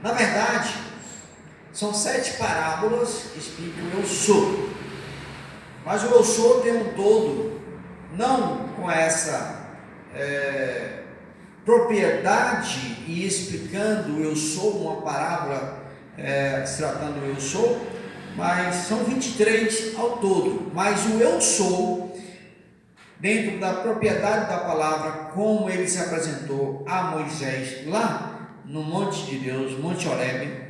Na verdade, são 7 parábolas que explicam o eu sou. Mas o eu sou tem um todo, não com essa propriedade e explicando o eu sou, uma parábola se tratando do eu sou, mas são 23 ao todo. Mas o eu sou, dentro da propriedade da palavra, como ele se apresentou a Moisés lá no monte de Deus, Monte Horebe,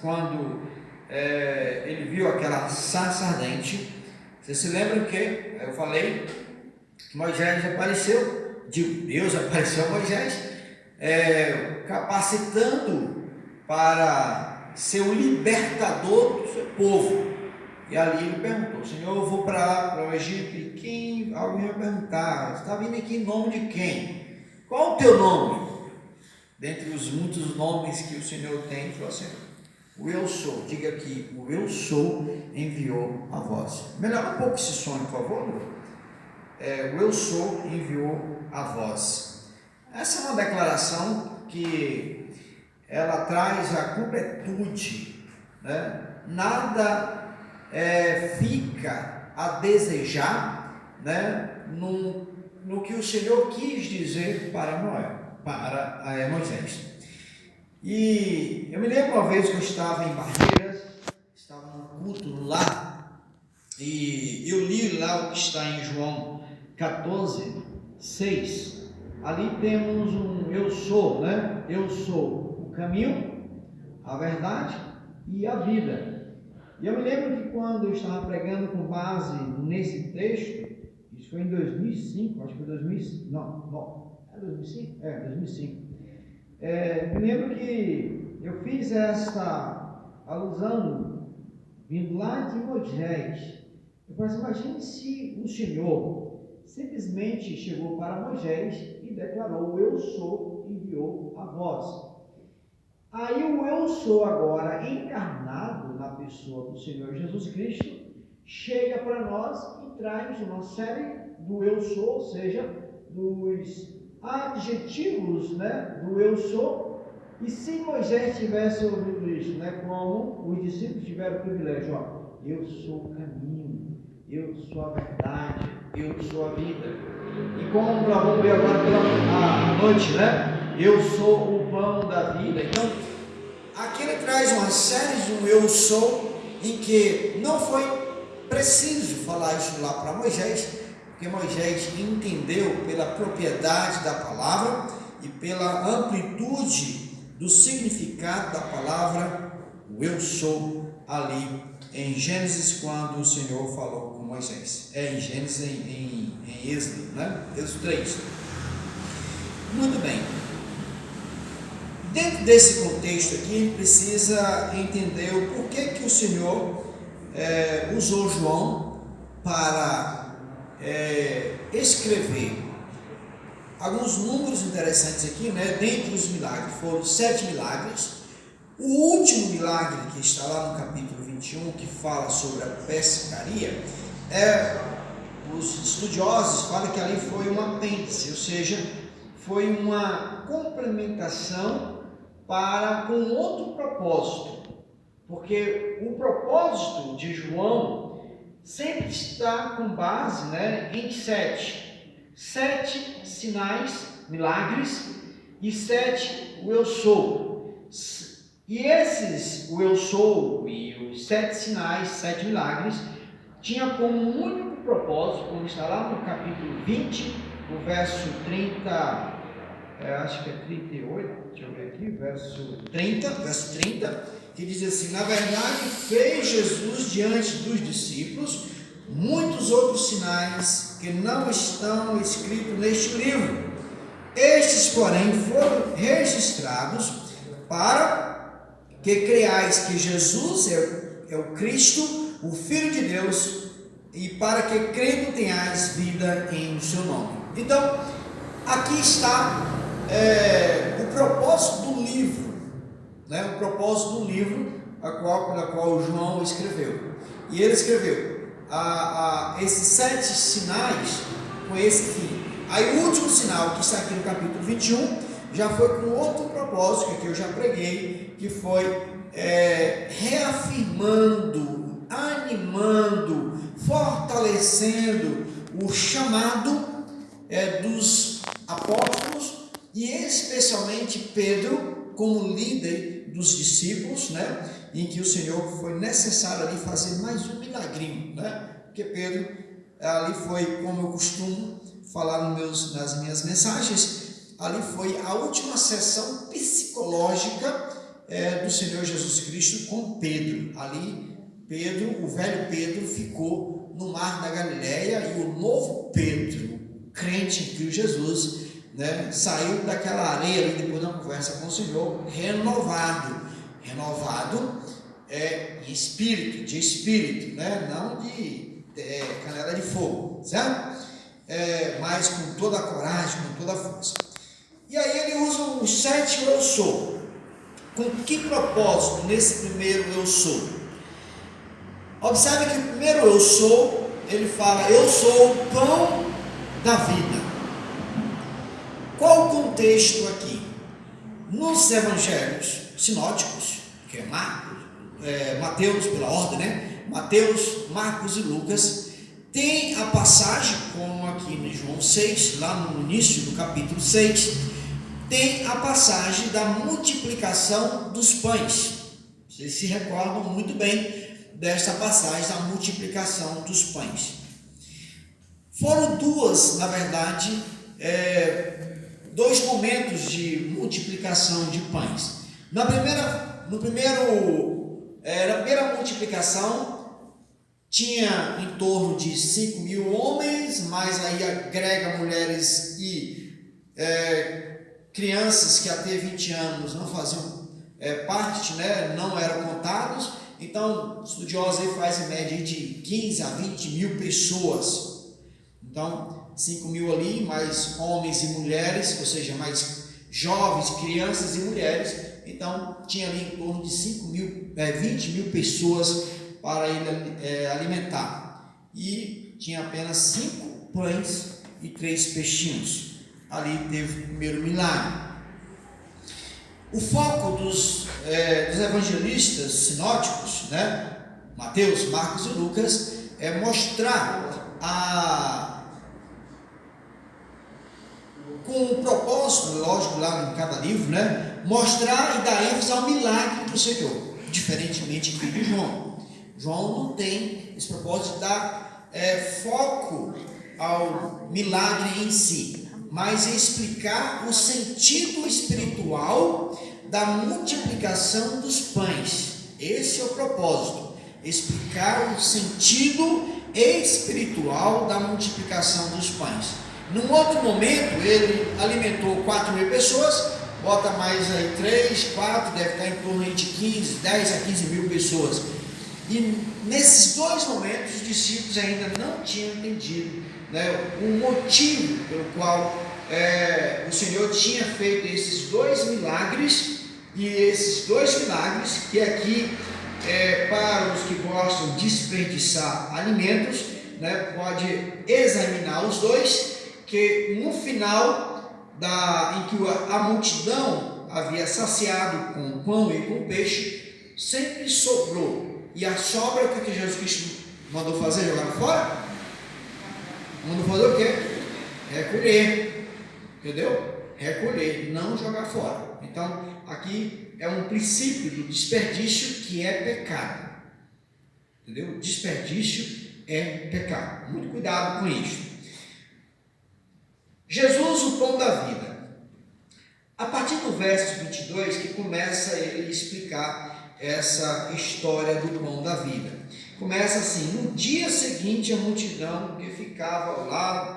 quando ele viu aquela sarça ardente. Você se lembra que eu falei que Moisés apareceu, Deus apareceu a Moisés, capacitando para ser o libertador do seu povo. E ali ele perguntou: Senhor, eu vou para o Egito, e alguém vai perguntar, você está vindo aqui em nome de quem? Qual o teu nome? Dentre os muitos nomes que o Senhor tem, ele falou assim: o eu sou. Diga aqui: o eu sou enviou a vós. Melhora um pouco esse som, por favor. O eu sou enviou a vós. Essa é uma declaração que ela traz a completude, né? Nada fica a desejar, né? no que o Senhor quis dizer para Moisés. E eu me lembro uma vez que eu estava em Barreiras, estava num culto lá, e eu li lá o que está em João 14, 6. Ali temos um eu sou, né? Eu sou o caminho, a verdade e a vida. E eu me lembro que quando eu estava pregando com base nesse texto, isso foi em 2005, acho que foi 2005, não, é 2005? 2005. Me lembro que eu fiz essa alusão vindo lá de Moisés. Eu falei assim: imagine se o Senhor simplesmente chegou para Moisés e declarou: eu sou, enviou a vós. Aí o eu sou agora encarnado na pessoa do Senhor Jesus Cristo chega para nós e traz uma série do eu sou, ou seja, dos adjetivos, né, do eu sou. E se Moisés tivesse ouvido isso, né, como os discípulos tiveram o privilégio, eu sou o caminho, eu sou a verdade, eu sou a vida. E como nós vamos ver agora pela noite, né, eu sou o pão da vida. Então, aqui ele traz uma série de um eu sou, em que não foi preciso falar isso lá para Moisés, porque Moisés entendeu pela propriedade da palavra e pela amplitude do significado da palavra, o eu sou, ali em Gênesis, quando o Senhor falou com Moisés. Em Gênesis, em Êxodo, né? Êxodo 3. Muito bem. Dentro desse contexto aqui, a gente precisa entender o porquê que o Senhor usou João para escrever alguns números interessantes aqui, né? Dentre os milagres, foram 7 milagres. O último milagre, que está lá no capítulo 21, que fala sobre a pescaria, os estudiosos falam que ali foi um apêndice, ou seja, foi uma complementação com outro propósito, porque o propósito de João sempre está com base, né, em 7 sinais, milagres, e 7 o eu sou. E esses, o eu sou e os 7 sinais, 7 milagres, tinha como único propósito, como está lá no capítulo 20, no verso 30, acho que é 38, deixa eu ver aqui, verso 30, que diz assim: na verdade fez Jesus diante dos discípulos muitos outros sinais que não estão escritos neste livro. Estes, porém, foram registrados para que creiais que Jesus é o Cristo, o Filho de Deus, e para que crendo tenhais vida em seu nome. Então, aqui está o propósito do livro, né? O propósito do livro pela qual João escreveu. E ele escreveu esses 7 sinais com esse fim. Aí o último sinal, que está aqui no capítulo 21, já foi com outro propósito que eu já preguei, que foi reafirmando, animando, fortalecendo o chamado dos apóstolos e especialmente Pedro como líder dos discípulos, né? Em que o Senhor foi necessário ali fazer mais um milagrinho, né? Porque Pedro ali foi, como eu costumo falar nas minhas mensagens, ali foi a última sessão psicológica do Senhor Jesus Cristo com Pedro. Ali Pedro, o velho Pedro, ficou no mar da Galileia e o novo Pedro, crente em Cristo Jesus, né, saiu daquela areia ali depois de uma conversa com o Senhor, renovado em espírito, de espírito, né, não de canela de fogo, certo? Mas com toda a coragem, com toda a força. E aí ele usa os 7 eu sou. Com que propósito nesse primeiro eu sou? Observe que o primeiro eu sou, ele fala, eu sou o pão da vida. Qual o contexto aqui? Nos evangelhos sinóticos, que é Mateus, pela ordem, né? Mateus, Marcos e Lucas, tem a passagem, como aqui em João 6, lá no início do capítulo 6, tem a passagem da multiplicação dos pães. Vocês se recordam muito bem desta passagem da multiplicação dos pães. Foram duas, na verdade, dois momentos de multiplicação de pães. Na primeira multiplicação, tinha em torno de 5.000 homens, mas aí agrega mulheres e crianças que até 20 anos não faziam parte, né, não eram contados. Então, estudiosos aí fazem média de 15 a 20 mil pessoas. Então, 5.000 ali, mais homens e mulheres, ou seja, mais jovens, crianças e mulheres. Então, tinha ali em torno de 20 mil pessoas para ele alimentar. E tinha apenas 5 pães e 3 peixinhos. Ali teve o primeiro milagre. O foco dos evangelistas sinóticos, né, Mateus, Marcos e Lucas, é mostrar com o propósito, lógico, lá em cada livro, né, mostrar e dar ênfase ao milagre do Senhor, diferentemente aqui de João. João não tem esse propósito de dar foco ao milagre em si, mas explicar o sentido espiritual da multiplicação dos pães. Esse é o propósito, explicar o sentido espiritual da multiplicação dos pães. Num outro momento, ele alimentou 4.000 pessoas, bota mais aí 3, 4, deve estar em torno de 10 a 15 mil pessoas. E nesses dois momentos, os discípulos ainda não tinham entendido, né, o motivo pelo qual o Senhor tinha feito esses 2 milagres. E esses 2 milagres, que aqui para os que gostam de desperdiçar alimentos, né, pode examinar os 2, que no final em que a multidão havia saciado com pão e com peixe, sempre sobrou. E a sobra, o que Jesus Cristo mandou fazer? Jogar fora? Mandou fazer o quê? Recolher. Entendeu? Recolher, não jogar fora. Então, aqui é um princípio do desperdício que é pecado. Entendeu? Desperdício é pecado. Muito cuidado com isso. Jesus, o pão da vida. A partir do verso 22 que começa ele a explicar essa história do pão da vida. Começa assim: no dia seguinte a multidão que ficava lá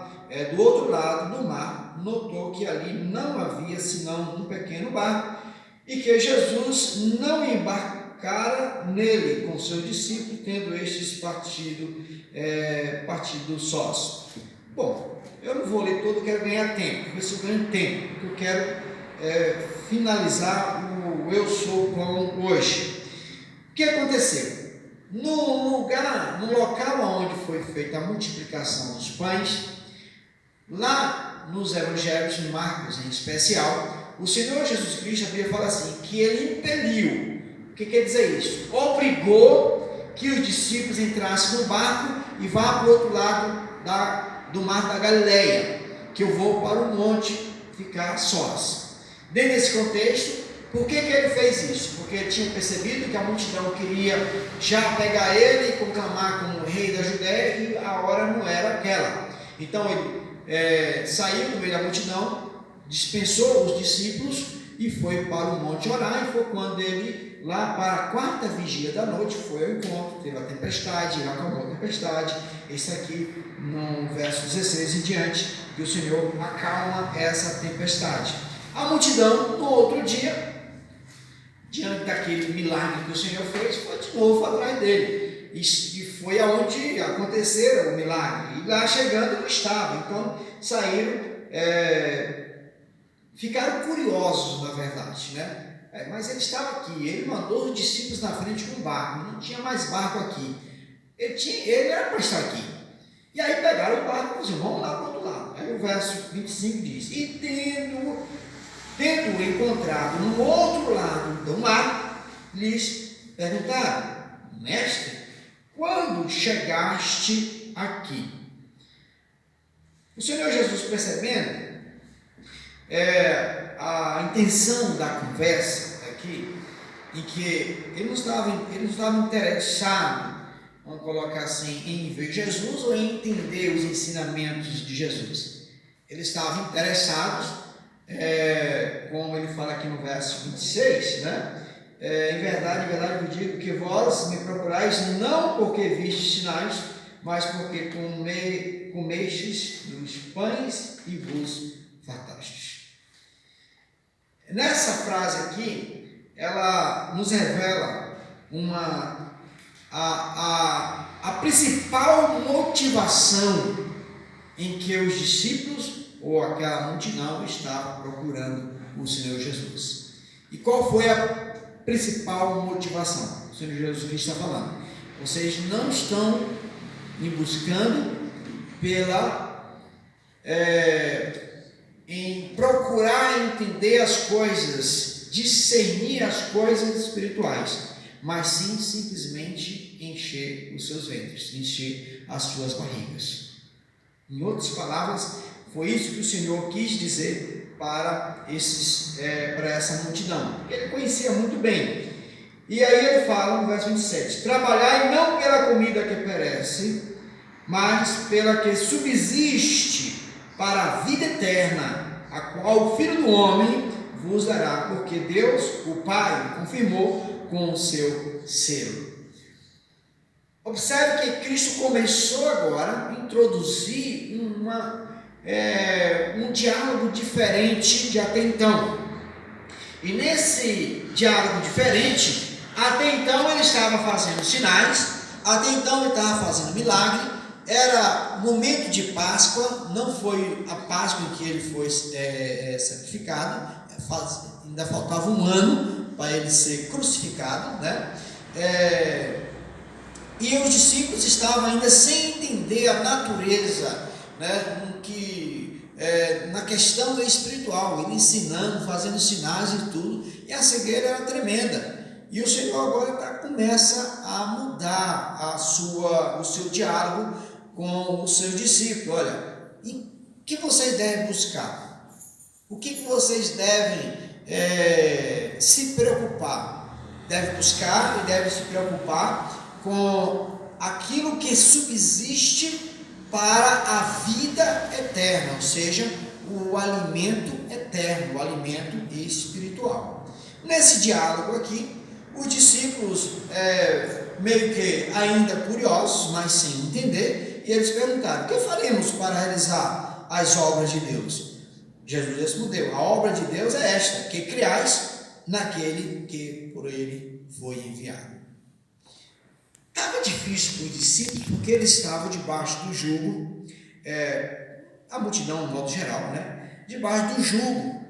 do outro lado do mar notou que ali não havia senão um pequeno barco e que Jesus não embarcara nele com seus discípulos, tendo estes partido sós. Bom, eu não vou ler todo, eu quero ganhar tempo, ver se eu ganho tempo, porque eu quero finalizar o Eu Sou o Pão hoje. O que aconteceu? No local onde foi feita a multiplicação dos pães, lá nos evangelhos, Marcos em especial, O Senhor Jesus Cristo, a Bíblia fala assim, que ele impeliu. O que quer dizer isso? Obrigou que os discípulos entrassem no barco e vá para o outro lado do mar da Galileia, que eu vou para o monte ficar sós. Dentro desse contexto, por que ele fez isso? Porque ele tinha percebido que a multidão queria já pegar ele e conclamar como rei da Judéia, e a hora não era aquela. Então ele saiu do meio da multidão, dispensou os discípulos e foi para o monte orar. E foi quando ele, lá para a quarta vigia da noite, foi ao encontro, teve a tempestade, ele acalmou a tempestade. Esse aqui no verso 16 em diante, que o Senhor acalma essa tempestade. A multidão, no outro dia, diante daquele milagre que o Senhor fez, foi de novo atrás dele, e foi aonde aconteceu o milagre, e lá chegando não estava. Então saíram, ficaram curiosos, na verdade, né? Mas ele estava aqui, ele mandou os discípulos na frente com um barco, não tinha mais barco aqui, ele era para estar aqui. E aí pegaram o barco e disseram, vamos lá para o outro lado. Aí o verso 25 diz, e tendo encontrado no outro lado do mar, lhes perguntaram, mestre, quando chegaste aqui? O Senhor Jesus, percebendo a intenção da conversa aqui, em que ele não estava interessado, vamos colocar assim, em ver Jesus ou em entender os ensinamentos de Jesus. Eles estavam interessados, como ele fala aqui no verso 26, né? Em verdade eu digo que vós me procurais não porque vistes sinais, mas porque comestes dos pães e vos fartastes. Nessa frase aqui, ela nos revela a principal motivação em que os discípulos ou aquela multidão estava procurando o Senhor Jesus. E qual foi a principal motivação? O Senhor Jesus Cristo está falando, vocês não estão me buscando em procurar entender as coisas, discernir as coisas espirituais, mas sim simplesmente encher os seus ventres, encher as suas barrigas. Em outras palavras, foi isso que o Senhor quis dizer para essa multidão, porque ele conhecia muito bem. E aí ele fala no verso 27, trabalhai não pela comida que perece, mas pela que subsiste para a vida eterna, a qual o Filho do Homem vos dará, porque Deus, o Pai, confirmou com o seu selo. Observe que Cristo começou agora a introduzir um diálogo diferente de até então. E nesse diálogo diferente, até então ele estava fazendo sinais, até então ele estava fazendo milagre, era momento de Páscoa, não foi a Páscoa em que ele foi sacrificado, ainda faltava um ano para ele ser crucificado, né? E os discípulos estavam ainda sem entender a natureza, né, na questão espiritual, ele ensinando, fazendo sinais e tudo, e a cegueira era tremenda. E o Senhor agora começa a mudar o seu diálogo com os seus discípulos. Olha, o que vocês devem buscar? O que vocês devem se preocupar? Devem buscar e devem se preocupar com aquilo que subsiste para a vida eterna, ou seja, o alimento eterno, o alimento espiritual. Nesse diálogo aqui, os discípulos meio que ainda curiosos, mas sem entender, e eles perguntaram, o que faremos para realizar as obras de Deus? Jesus respondeu, a obra de Deus é esta, que creais naquele que por ele foi enviado. Estava difícil para os discípulos, porque eles estavam debaixo do jugo, a multidão, de modo geral, né? Debaixo do jugo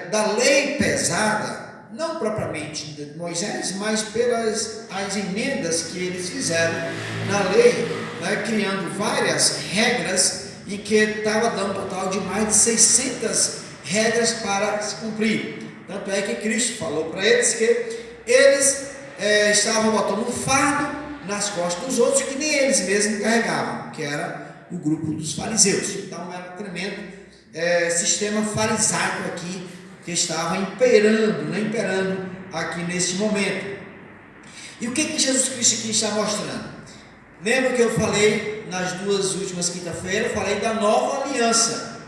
da lei pesada, não propriamente de Moisés, mas pelas as emendas que eles fizeram na lei, né? Criando várias regras, e que estava dando um total de mais de 600 regras para se cumprir. Tanto é que Cristo falou para eles que eles estavam botando um fardo nas costas dos outros que nem eles mesmos carregavam, que era o grupo dos fariseus. Então era um tremendo sistema farisaico aqui que estava imperando aqui nesse momento. E o que Jesus Cristo aqui está mostrando? Lembra que eu falei nas duas últimas quinta-feiras, eu falei da nova aliança.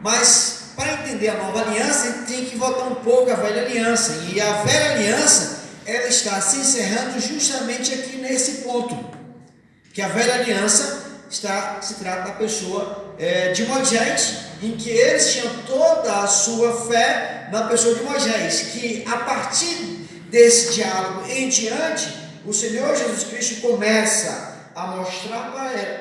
Mas para entender a nova aliança, a gente tem que voltar um pouco à velha aliança. E a velha aliança, ela está se encerrando justamente aqui nesse ponto. Que a velha aliança se trata da pessoa de Moisés, em que eles tinham toda a sua fé na pessoa de Moisés. Que a partir desse diálogo em diante, o Senhor Jesus Cristo começa a mostrar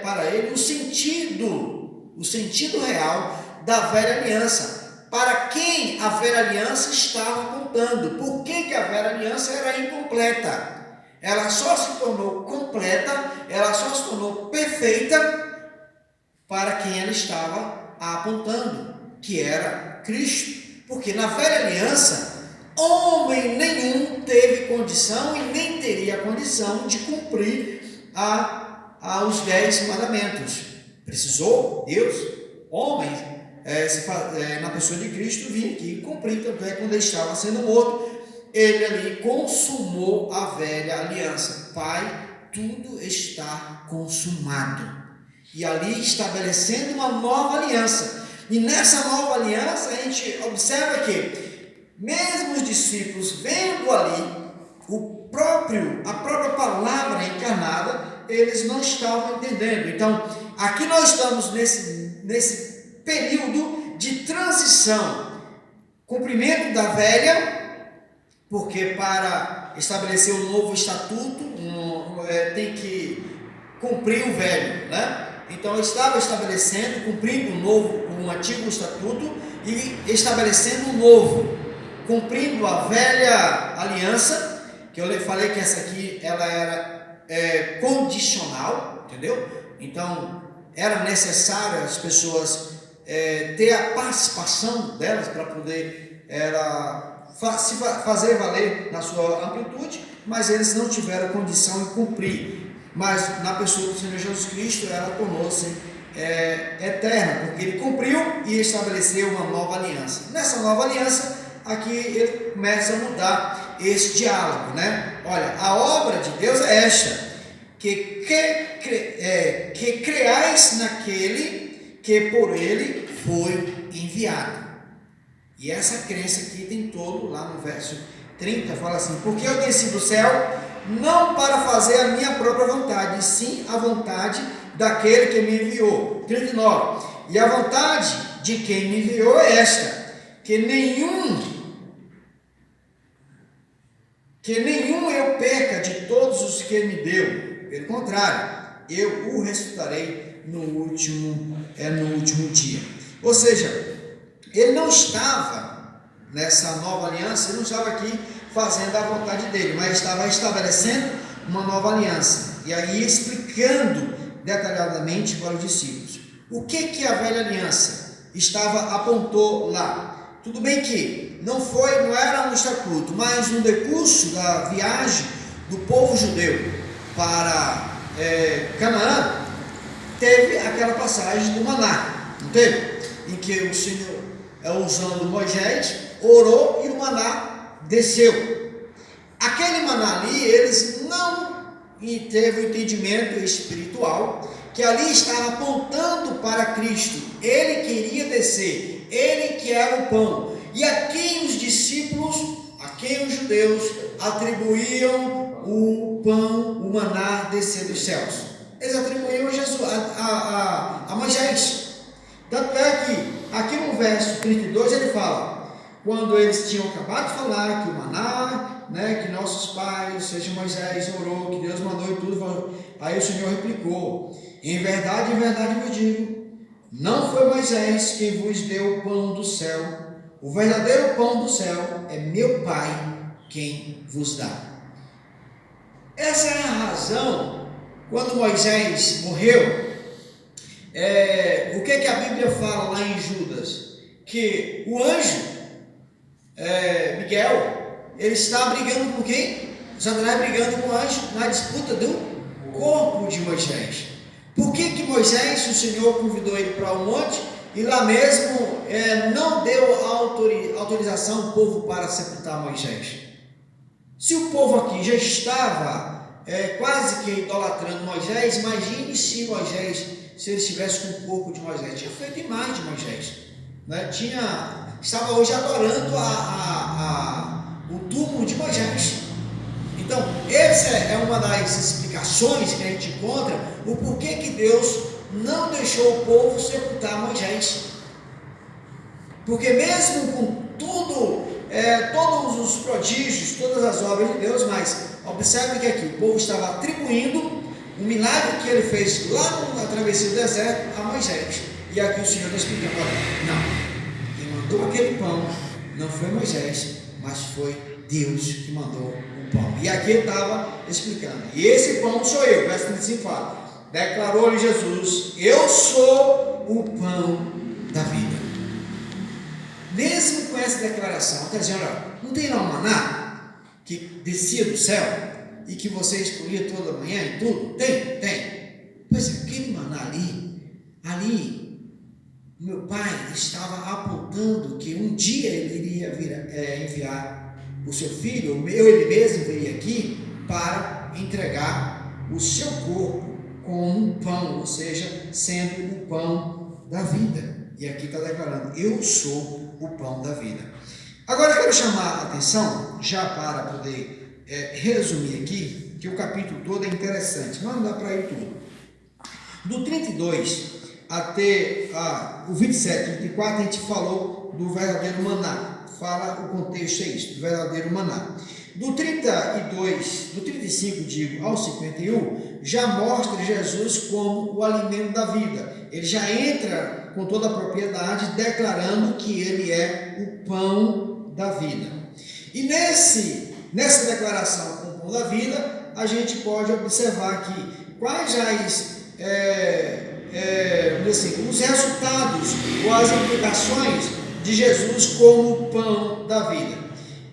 para ele o sentido real da velha aliança, para quem a velha aliança estava apontando, por que a velha aliança era incompleta. Ela só se tornou completa, ela só se tornou perfeita para quem ela estava apontando, que era Cristo. Porque na velha aliança, homem nenhum teve condição e nem teria condição de cumprir os 10 mandamentos. Precisou Deus, homens, na pessoa de Cristo, vir aqui e cumprir. Tanto é que quando ele estava sendo morto, ele ali consumou a velha aliança. Pai, tudo está consumado. E ali estabelecendo uma nova aliança. E nessa nova aliança a gente observa que mesmo os discípulos vendo ali a própria palavra encarnada, eles não estavam entendendo. Então, aqui nós estamos nesse período de transição, cumprimento da velha, porque para estabelecer um novo estatuto tem que cumprir o velho, né? Então eu estava estabelecendo, cumprindo um antigo estatuto e estabelecendo um novo, cumprindo a velha aliança, que eu falei que essa aqui ela era condicional, entendeu? Então era necessário as pessoas ter a participação delas para poder se fazer valer na sua amplitude, mas eles não tiveram condição de cumprir. Mas na pessoa do Senhor Jesus Cristo, ela tornou-se eterna, porque ele cumpriu e estabeleceu uma nova aliança. Nessa nova aliança, aqui ele começa a mudar esse diálogo, né? Olha, a obra de Deus é esta, que creais naquele que por ele foi enviado. E essa crença aqui tem todo, lá no verso 30, fala assim: porque eu desci do céu, não para fazer a minha própria vontade, e sim a vontade daquele que me enviou. 39. E a vontade de quem me enviou é esta, que nenhum eu perca de todos os que me deu. Pelo contrário, eu o ressuscitarei no último dia. Ou seja, ele não estava nessa nova aliança, ele não estava aqui fazendo a vontade dele, mas estava estabelecendo uma nova aliança, e aí explicando detalhadamente para os discípulos o que a velha aliança apontou lá. Tudo bem que não era um estatuto, mas no decurso da viagem do povo judeu para Canaã, teve aquela passagem do maná, não teve? Em que o Senhor, usando Moisés, orou e o maná desceu. Aquele maná ali, eles não teve o entendimento espiritual que ali estava apontando para Cristo. Ele queria descer, ele que era o pão. E a quem os discípulos, a quem os judeus atribuíam o pão, o maná descer dos céus? Eles atribuíam a Jesus, a Moisés. Tanto é que aqui no verso 32 ele fala, quando eles tinham acabado de falar que o maná, né, que nossos pais, seja Moisés, orou, que Deus mandou e tudo, aí o Senhor replicou: em verdade vos digo, não foi Moisés quem vos deu o pão do céu, o verdadeiro pão do céu é meu Pai quem vos dá. Essa é a razão, quando Moisés morreu, o que a Bíblia fala lá em Judas? que o anjo, Miguel, ele está brigando com quem? Satanás brigando com o anjo na disputa do corpo de Moisés. Por que Moisés, o Senhor convidou ele para o monte e lá mesmo não deu autorização ao povo para sepultar Moisés? Se o povo aqui já estava quase que idolatrando Moisés, imagine se ele estivesse com o corpo de Moisés, tinha feito imagem de Moisés, né? Estava hoje adorando o túmulo de Moisés. Então, essa é uma das explicações que a gente encontra, o porquê que Deus não deixou o povo sepultar Moisés. Porque mesmo com todos os prodígios, todas as obras de Deus, mas observe que aqui o povo estava atribuindo o milagre que ele fez lá na travessia do deserto a Moisés. E aqui o Senhor está explicando: olha, não, quem mandou aquele pão não foi Moisés, mas foi Deus que mandou o pão. E aqui ele estava explicando: e esse pão sou eu. Verso 35 fala: declarou-lhe Jesus: eu sou o pão da vida. Mesmo com essa declaração, está dizendo: não tem lá um maná que descia do céu e que você escolhia toda manhã e tudo? Tem. Pois é, aquele maná ali, meu pai estava apontando que um dia ele iria enviar o seu filho, ele mesmo veio aqui para entregar o seu corpo como um pão, ou seja, sendo o pão da vida. E aqui está declarando: eu sou o pão da vida. Agora eu quero chamar a atenção, já para poder resumir aqui, que o capítulo todo é interessante, mas não dá para ir tudo. Do 32 até o 27, 24, a gente falou do verdadeiro maná. Fala, o contexto é isso, do verdadeiro maná. Do 35 ao 51, já mostra Jesus como o alimento da vida. Ele já entra com toda a propriedade, declarando que ele é o pão da vida. E nessa declaração com o pão da vida, a gente pode observar aqui quais os resultados ou as implicações de Jesus como o pão da vida.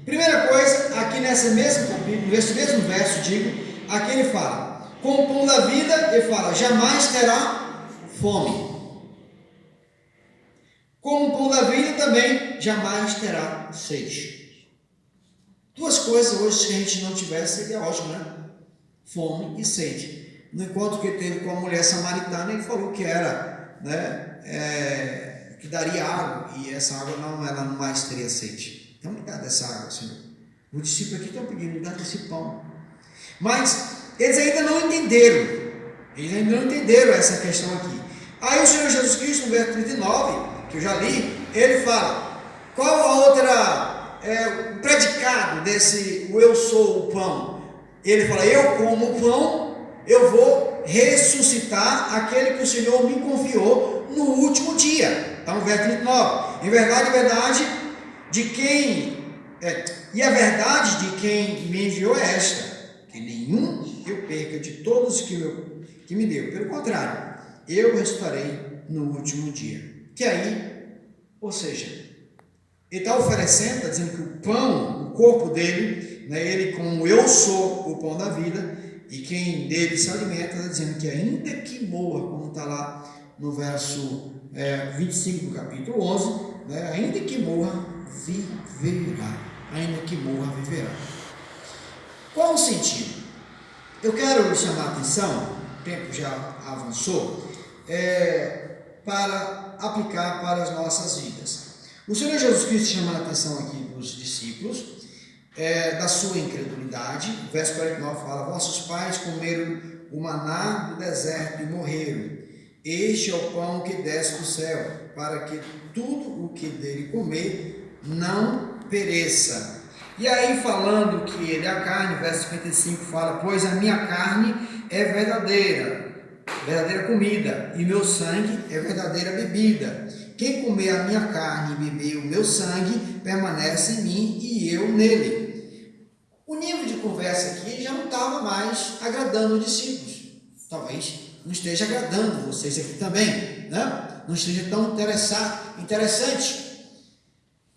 Primeira coisa, aqui nesse mesmo verso, aqui ele fala: com o pão da vida, ele fala, jamais terá fome. Com o pão da vida também, jamais terá sede. Duas coisas hoje, se a gente não tivesse, seria ótimo, né? Fome e sede. No encontro que ele teve com a mulher samaritana, ele falou que era, que daria água, e essa água ela não mais teria sede. Então, me dá dessa água, Senhor. Os discípulos aqui estão pedindo: me dá desse pão. Mas eles ainda não entenderam essa questão aqui. Aí o Senhor Jesus Cristo, no verso 39, que eu já li, ele fala: qual a outra predicado desse o eu sou o pão? Ele fala: eu como o pão, eu vou ressuscitar aquele que o Senhor me confiou no último dia. Está no verso 39. Em verdade, e a verdade de quem me enviou é esta: que nenhum eu perca de todos que me deu. Pelo contrário, eu ressuscitarei no último dia. Que aí, ou seja, ele está oferecendo, está dizendo que o pão, o corpo dele, ele como eu sou o pão da vida, e quem dele se alimenta, está dizendo que ainda que morra, como está lá no verso 25 do capítulo 11, ainda que morra, viverá. Ainda que morra, viverá. Qual o sentido? Eu quero chamar a atenção, o tempo já avançou, para aplicar para as nossas vidas. O Senhor Jesus Cristo chama a atenção aqui dos discípulos, da sua incredulidade. O verso 49 fala: vossos pais comeram o maná do deserto e morreram. Este é o pão que desce do céu, para que tudo o que dele comer não pereça. E aí, falando que ele é a carne, verso 55 fala: pois a minha carne é verdadeira comida, e meu sangue é verdadeira bebida. Quem comer a minha carne e beber o meu sangue, permanece em mim e eu nele. O nível de conversa aqui já não estava mais agradando os discípulos. Talvez não esteja agradando vocês aqui também, né? Não esteja tão interessante.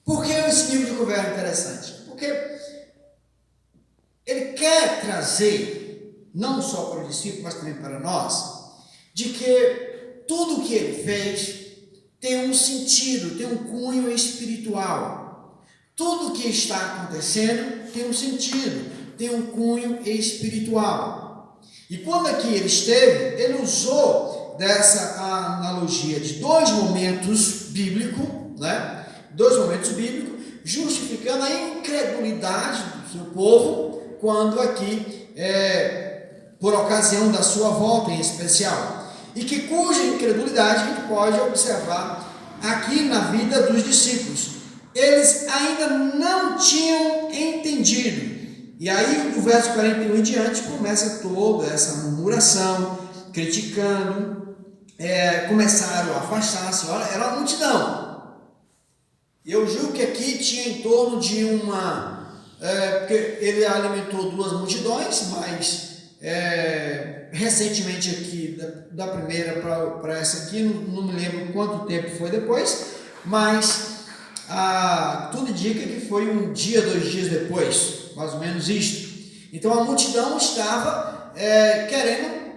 Por que esse nível de conversa é interessante? Porque ele quer trazer, não só para os discípulos, mas também para nós, de que tudo o que ele fez tem um sentido, tem um cunho espiritual. Tudo o que está acontecendo tem um sentido, tem um cunho espiritual. E quando aqui ele esteve, ele usou dessa analogia de dois momentos bíblicos, né? Dois momentos bíblicos, justificando a incredulidade do seu povo, quando aqui, por ocasião da sua volta em especial. E que cuja incredulidade a gente pode observar aqui na vida dos discípulos. Eles ainda não tinham entendido. E aí, do verso 41 em diante, começa toda essa murmuração, criticando, começaram a afastar-se. Olha, era uma multidão. Eu julgo que aqui tinha em torno de porque ele alimentou duas multidões, mas recentemente aqui, da primeira para essa aqui, não me lembro quanto tempo foi depois, mas tudo indica que foi um dia, 2 dias depois, mais ou menos isto. Então a multidão estava querendo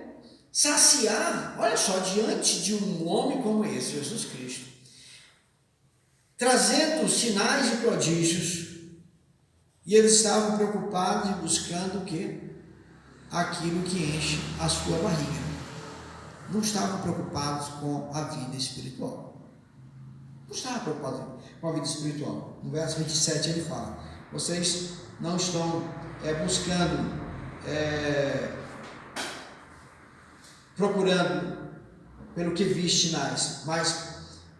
saciar, olha só, diante de um homem como esse, Jesus Cristo, trazendo sinais e prodígios, e eles estavam preocupados e buscando o quê? Aquilo que enche a sua barriga. Não estavam preocupados com a vida espiritual. Não estavam preocupados com a vida espiritual. No verso 27 ele fala: vocês não estão buscando, procurando pelo que viste sinais, mas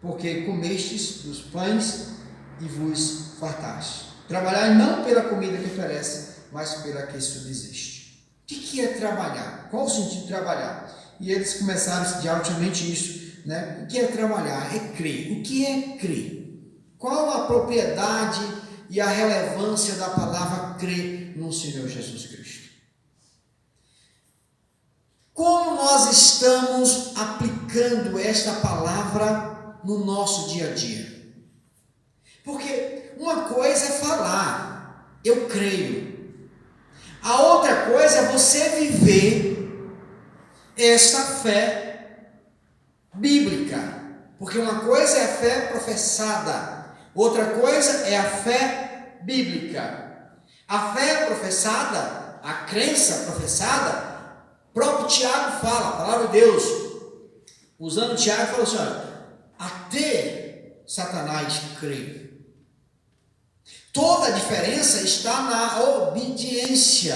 porque comestes dos pães e vos fartastes. Trabalhar não pela comida que perece, mas pela que subsiste. O que é trabalhar? Qual o sentido de trabalhar? E eles começaram a estudar ultimamente isso, né? O que é trabalhar? É crer. O que é crer? Qual a propriedade e a relevância da palavra crer no Senhor Jesus Cristo? Como nós estamos aplicando esta palavra no nosso dia a dia? Porque uma coisa é falar, eu creio. A outra coisa é você viver esta fé bíblica. Porque uma coisa é a fé professada, outra coisa é a fé bíblica. A fé professada, a crença professada, próprio Tiago fala, a palavra de Deus, usando Tiago, falou assim: olha, até Satanás crê. Toda a diferença está na obediência,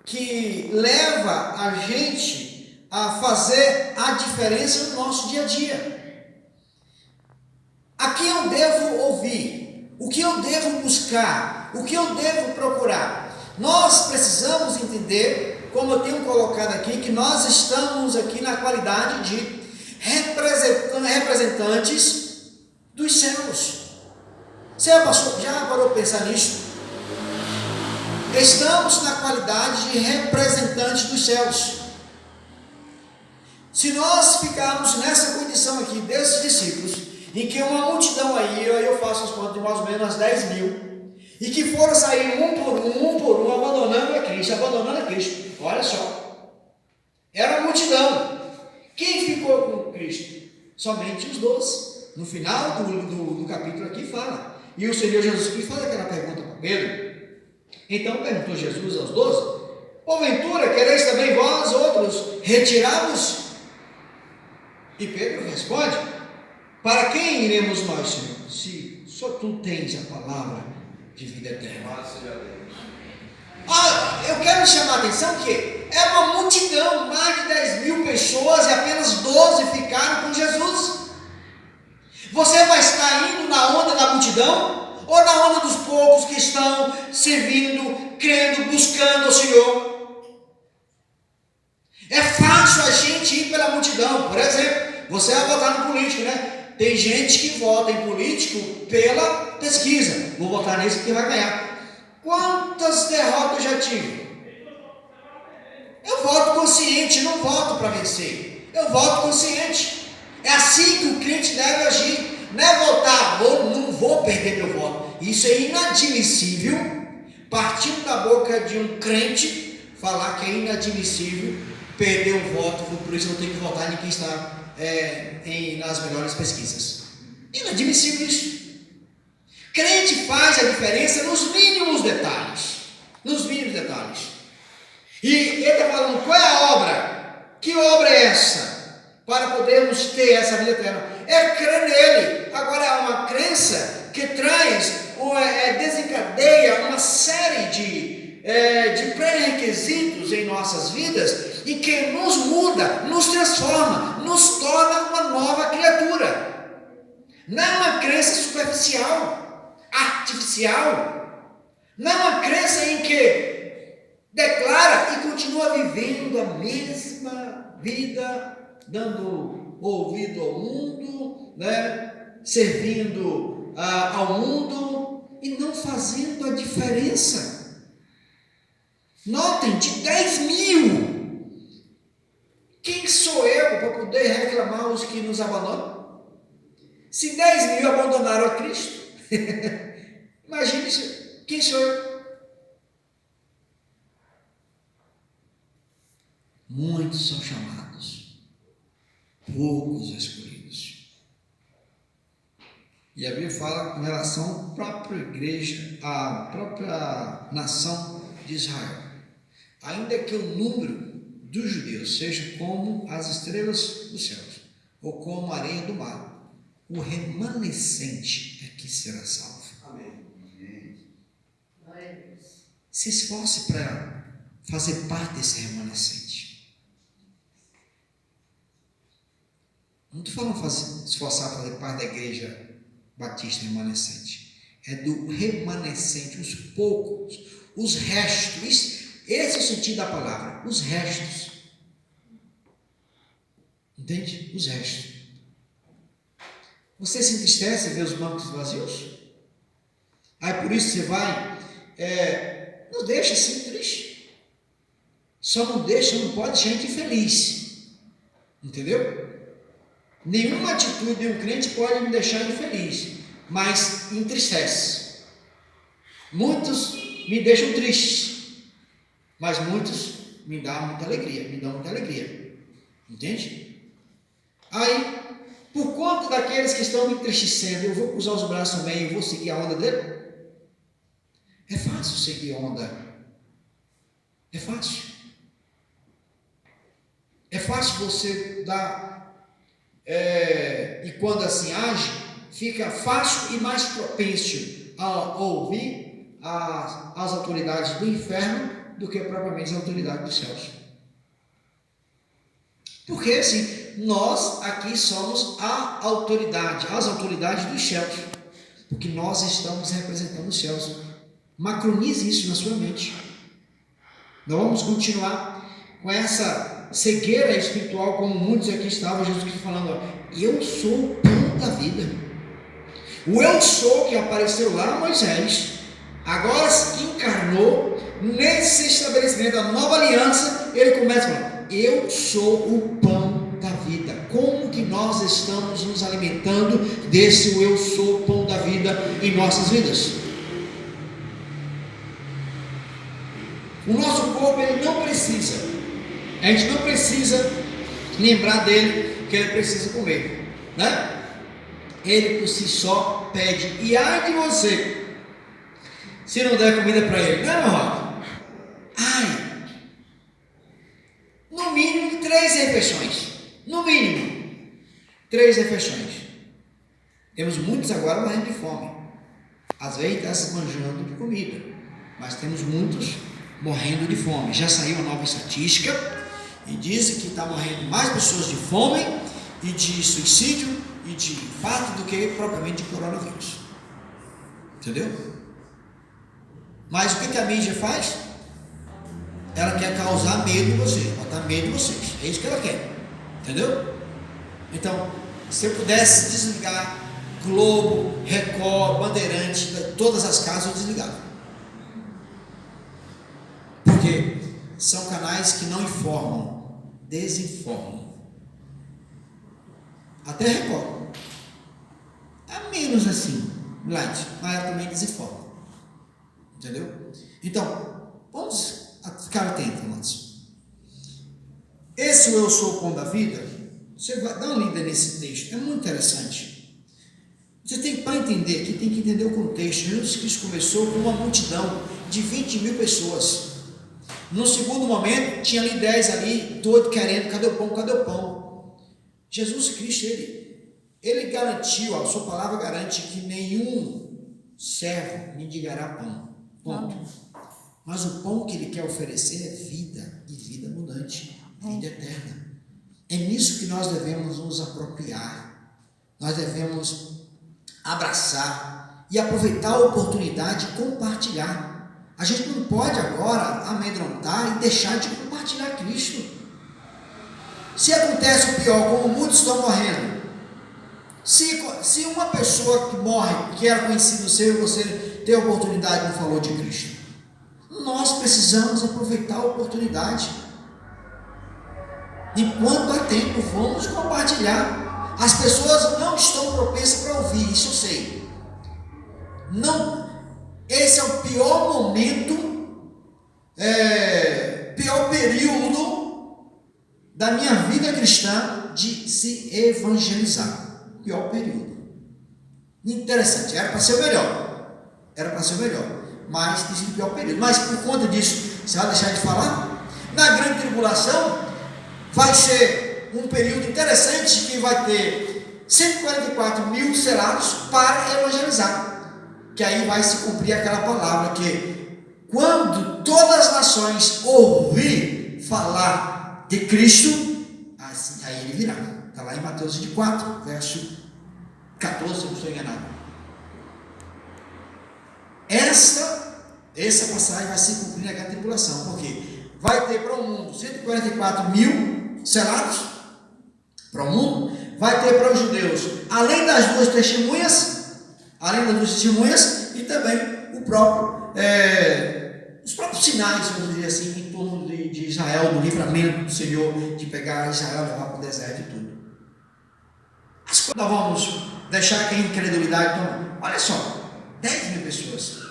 que leva a gente a fazer a diferença no nosso dia a dia. A quem eu devo ouvir? O que eu devo buscar? O que eu devo procurar? Nós precisamos entender, como eu tenho colocado aqui, que nós estamos aqui na qualidade de representantes dos céus. Você já parou para pensar nisso? Estamos na qualidade de representantes dos céus. Se nós ficarmos nessa condição aqui desses discípulos, em que uma multidão aí, eu faço as contas de mais ou menos umas 10 mil, e que foram sair um por um, abandonando a Cristo, olha só, era uma multidão. Quem ficou com Cristo? Somente os 12. No final do capítulo aqui fala. E o Senhor Jesus Cristo faz aquela pergunta para Pedro. Então perguntou Jesus aos 12: porventura quereis também vós outros retirar-vos? E Pedro responde: para quem iremos nós, Senhor? Se só tu tens a palavra de vida eterna. Eu quero chamar a atenção que é uma multidão, mais de 10 mil pessoas, e apenas 12 ficaram com Jesus. Você vai estar indo na onda da multidão ou na onda dos poucos que estão servindo, crendo, buscando o Senhor? É fácil a gente ir pela multidão. Por exemplo, você vai votar no político, né? Tem gente que vota em político pela pesquisa. Vou votar nesse porque vai ganhar. Quantas derrotas eu já tive? Eu voto consciente, não voto para vencer. Eu voto consciente. É assim que o crente deve agir. Não é votar, não vou perder meu voto. Isso é inadmissível, partindo da boca de um crente, falar que é inadmissível perder o voto, por isso eu tenho que votar em quem está nas melhores pesquisas. Inadmissível isso. Crente faz a diferença nos mínimos detalhes. Nos mínimos detalhes. E ele está falando, qual é a obra? Que obra é essa? Para podermos ter essa vida eterna. É crer nele. Agora é uma crença que traz, desencadeia uma série de pré-requisitos em nossas vidas e que nos muda, nos transforma, nos torna uma nova criatura. Não é uma crença superficial, artificial. Não é uma crença em que declara e continua vivendo a mesma vida, dando ouvido ao mundo, servindo ao mundo e não fazendo a diferença. Notem, de 10 mil, quem sou eu para poder reclamar os que nos abandonam? Se 10 mil abandonaram a Cristo, imagine quem sou eu? Muitos são chamados, poucos escolhidos. E a Bíblia fala com relação à própria igreja, à própria nação de Israel. Ainda que o número dos judeus seja como as estrelas dos céus, ou como a areia do mar, o remanescente é que será salvo. Amém. Se esforce para fazer parte desse remanescente. Não estou falando se esforçar para fazer parte da igreja batista remanescente. É do remanescente, os poucos, os restos. Esse é o sentido da palavra, os restos. Entende? Os restos. Você se entristece ver os bancos vazios? Aí por isso você vai, não deixa assim triste. Só não pode deixar gente infeliz. Entendeu? Nenhuma atitude de um crente pode me deixar infeliz, mas entristece. Muitos me deixam tristes, mas muitos me dão muita alegria. Entende? Aí, por conta daqueles que estão me entristecendo, eu vou cruzar os braços também e vou seguir a onda dele? É fácil seguir a onda. É fácil. É fácil você dar... e quando assim age, fica fácil e mais propenso a ouvir as autoridades do inferno do que propriamente as autoridades dos céus. Porque assim, nós aqui somos as autoridades dos céus, porque nós estamos representando os céus. Macronize isso na sua mente. Nós vamos continuar com essa cegueira espiritual, como muitos aqui estavam, Jesus Cristo falando, eu sou o pão da vida. O eu sou que apareceu lá, Moisés, agora se encarnou nesse estabelecimento da nova aliança. Ele começa falando, eu sou o pão da vida. Como que nós estamos nos alimentando desse eu sou o pão da vida em nossas vidas? O nosso corpo, ele não precisa, a gente não precisa lembrar dele que ele precisa comer, né? Ele por si só pede. E ai de você se não der comida para ele, não é, meu irmão? Ai, no mínimo 3 refeições, no mínimo 3 refeições. Temos muitos agora morrendo de fome, às vezes está se manjando de comida, mas temos muitos morrendo de fome. Já saiu uma nova estatística e dizem que está morrendo mais pessoas de fome e de suicídio e de infarto do que propriamente de coronavírus. Entendeu? Mas o que a mídia faz? Ela quer causar medo em vocês, botar medo em vocês. É isso que ela quer. Entendeu? Então, se eu pudesse desligar Globo, Record, Bandeirante, todas as casas eu desligava. Porque são canais que não informam, desinformam. Até recordo. É menos assim, light, mas ela também desinforma. Entendeu? Então, vamos ficar atentos, amados. Esse eu sou o pão da vida, você vai dar uma lida nesse texto, é muito interessante. Você tem para entender aqui, tem que entender o contexto. Jesus Cristo começou com uma multidão de 20 mil pessoas. No segundo momento, tinha ali 10 ali, todo querendo, cadê o pão, cadê o pão? Jesus Cristo, ele garantiu, a sua palavra garante que nenhum servo mendigará pão. Ponto. Mas o pão que ele quer oferecer é vida, e vida abundante, vida eterna. É nisso que nós devemos nos apropriar, nós devemos abraçar e aproveitar a oportunidade de compartilhar. A gente não pode agora amedrontar e deixar de compartilhar Cristo. Se acontece o pior, como muitos estão morrendo, se uma pessoa que morre, que era conhecido seu, e você tem a oportunidade, não falou de Cristo, nós precisamos aproveitar a oportunidade. Enquanto há tempo, vamos compartilhar. As pessoas não estão propensas para ouvir, isso eu sei. Não, esse é o pior momento, pior período da minha vida cristã de se evangelizar. Pior período. Interessante, era para ser o melhor. Mas tem sido o pior período. Mas por conta disso, você vai deixar de falar? Na grande tribulação, vai ser um período interessante que vai ter 144 mil selados para evangelizar. Que aí vai se cumprir aquela palavra que quando todas as nações ouvir falar de Cristo, assim, aí ele virá. Está lá em Mateus 24, verso 14, se não estou enganado. Essa passagem vai se cumprir naquela tribulação, porque vai ter para o mundo 144 mil selados para o mundo, vai ter para os judeus, além das duas testemunhas, e também os próprios sinais, vamos dizer assim, em torno de Israel, do livramento do Senhor, de pegar Israel, levar para o deserto e tudo. Mas quando nós vamos deixar que a incredulidade toma, olha só, 10 mil pessoas,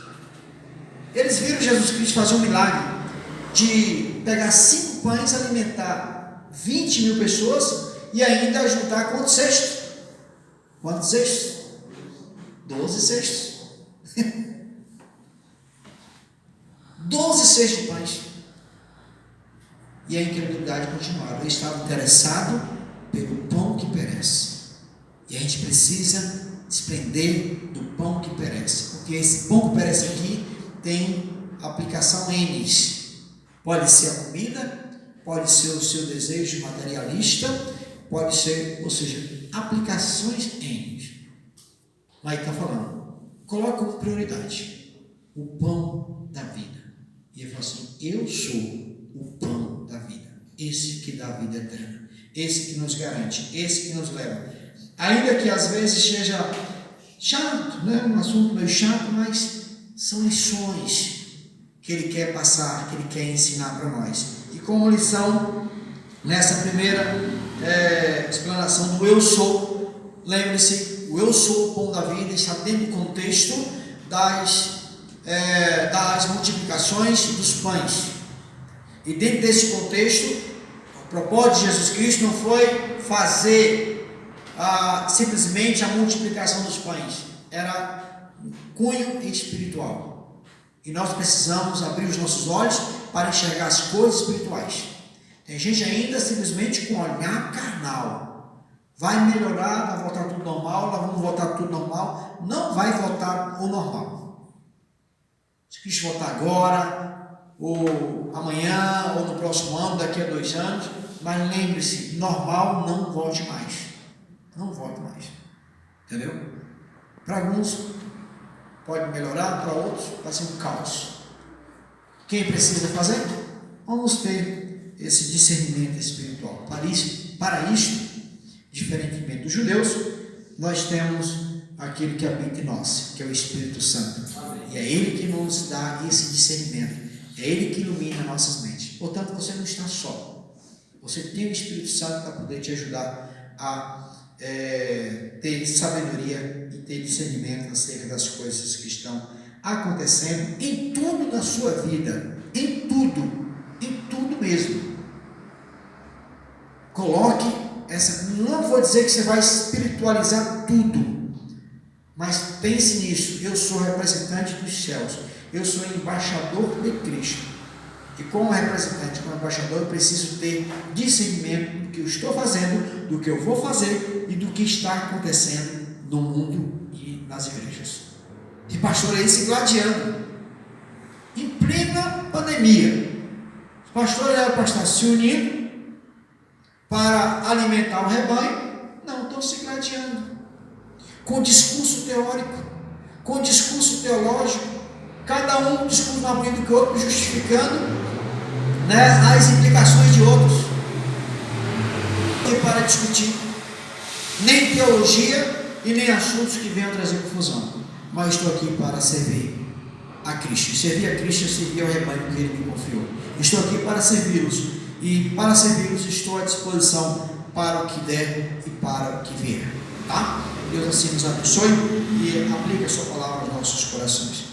eles viram Jesus Cristo fazer um milagre de pegar 5 pães, alimentar 20 mil pessoas e ainda juntar quantos cestos? 12 cestos. 12 cestos de pães. E a incredulidade continuava. Ele estava interessado pelo pão que perece. E a gente precisa desprender do pão que perece. Porque esse pão que perece aqui tem aplicação N. Pode ser a comida, pode ser o seu desejo materialista, pode ser, ou seja, aplicações N. Mas está falando, coloca como prioridade o pão da vida. E ele fala assim: eu sou o pão da vida, esse que dá a vida eterna, esse que nos garante, esse que nos leva. Ainda que às vezes seja chato, né? Um assunto meio chato, mas são lições que ele quer passar, que ele quer ensinar para nós. E como lição, nessa primeira explanação do eu sou, lembre-se, o eu sou o pão da vida está dentro do contexto das multiplicações dos pães. E dentro desse contexto, o propósito de Jesus Cristo não foi fazer simplesmente a multiplicação dos pães, era cunho espiritual. E nós precisamos abrir os nossos olhos para enxergar as coisas espirituais. Tem gente ainda simplesmente com olhar carnal. Vai melhorar, vai voltar tudo normal, nós vamos voltar tudo normal. Não vai voltar o normal. Se Cristo voltar agora, ou amanhã, ou no próximo ano, daqui a 2 anos, mas lembre-se, normal não volte mais. Não volte mais. Entendeu? Para alguns pode melhorar, para outros vai ser um caos. Quem precisa fazer? Vamos ter esse discernimento espiritual. Para isto, diferentemente dos judeus, nós temos aquele que habita em nós, que é o Espírito Santo. E é Ele que nos dá esse discernimento. É Ele que ilumina nossas mentes. Portanto, você não está só. Você tem o Espírito Santo para poder te ajudar a ter sabedoria e ter discernimento acerca das coisas que estão acontecendo em tudo na sua vida, em tudo mesmo. Coloque essa, não vou dizer que você vai espiritualizar tudo, mas pense nisso. Eu sou representante dos céus, eu sou embaixador de Cristo, e como representante, como embaixador, eu preciso ter discernimento do que eu estou fazendo, do que eu vou fazer e do que está acontecendo no mundo e nas igrejas. E pastor aí se gladiando em plena pandemia. Os pastores eram para estar se unindo para alimentar o rebanho, não, estão se gladiando com discurso teórico, com discurso teológico, cada um discurso mais bonito que o outro, justificando, né, as implicações de outros. E para discutir nem teologia e nem assuntos que venham trazer confusão, mas estou aqui para servir a Cristo. Servir a Cristo é servir ao rebanho que Ele me confiou. Estou aqui para servi-los, e para servi-los estou à disposição para o que der e para o que vier. Tá? Deus assim nos abençoe e aplique a sua palavra aos nossos corações.